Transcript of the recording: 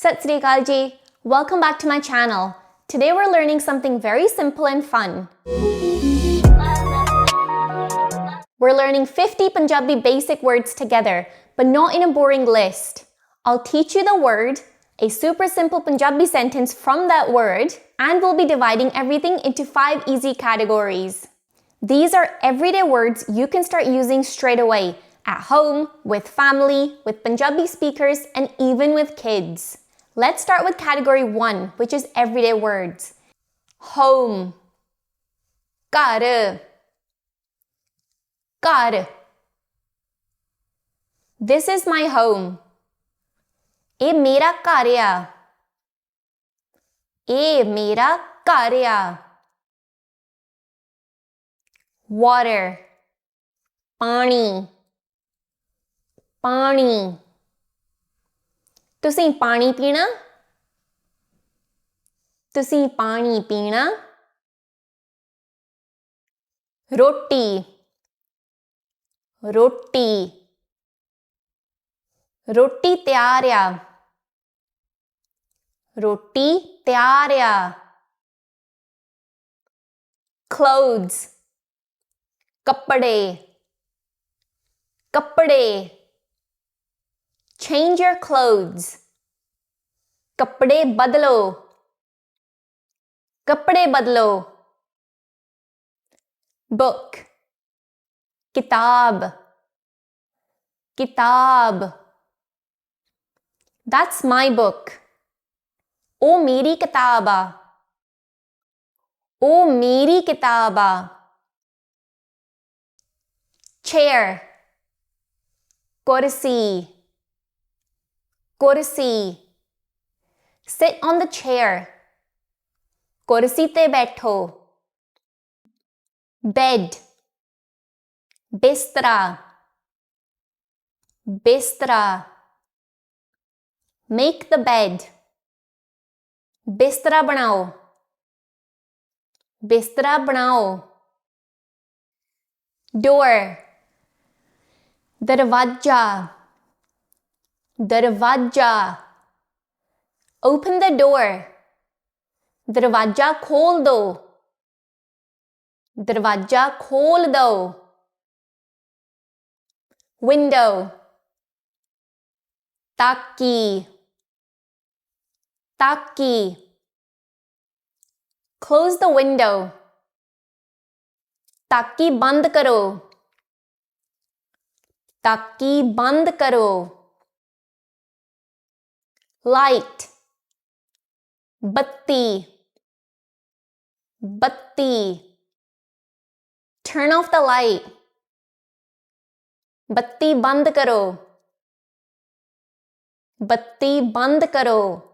Sat Sri Akal ji. Welcome back to my channel. Today we're learning something very simple and fun. We're learning 50 Punjabi basic words together, but not in a boring list. I'll teach you the word, a super simple Punjabi sentence from that word, and we'll be dividing everything into 5 easy categories. These are everyday words you can start using straight away, at home, with family, with Punjabi speakers, and even with kids. Let's start with category 1, which is everyday words. Home. Ghar. Ghar. This is my home. Eh mera ghar a. Eh mera ghar a. Water. Pani. Pani. ਤੁਸੀਂ ਪਾਣੀ ਪੀਣਾ? ਤੁਸੀਂ ਪਾਣੀ ਪੀਣਾ? ਰੋਟੀ. ਰੋਟੀ. ਰੋਟੀ ਤਿਆਰ ਆ. ਰੋਟੀ ਤਿਆਰ ਆ. Clothes. ਕੱਪੜੇ. ਕੱਪੜੇ. Change your clothes. ਕੱਪੜੇ ਬਦਲੋ. ਕੱਪੜੇ ਬਦਲੋ. Book. ਕਿਤਾਬ. ਕਿਤਾਬ. That's my book. ਉਹ ਮੇਰੀ ਕਿਤਾਬ ਆ. ਉਹ ਮੇਰੀ ਕਿਤਾਬ ਆ. Chair. ਕੁਰਸੀ. ਕੁਰਸੀ. Sit on the chair. ਕੁਰਸੀ ਤੇ ਬੈਠੋ. Bed. ਬਿਸਤਰਾ. ਬਿਸਤਰਾ. Make the bed. ਬਿਸਤਰਾ ਬਣਾਓ. ਬਿਸਤਰਾ ਬਣਾਓ. Door. ਦਰਵਾਜ਼ਾ. ਦਰਵਾਜ਼ਾ. Open the door. ਦਰਵਾਜ਼ਾ ਖੋਲ ਦੋ. ਦਰਵਾਜ਼ਾ ਖੋਲ ਦੋ. Window. ਤਾਕੀ. ਤਾਕੀ. Close the window. ਤਾਕੀ ਬੰਦ ਕਰੋ. ਤਾਕੀ ਬੰਦ ਕਰੋ. Light. ਬੱਤੀ. ਬੱਤੀ. Turn off the light. ਬੱਤੀ ਬੰਦ ਕਰੋ. ਬੱਤੀ ਬੰਦ ਕਰੋ.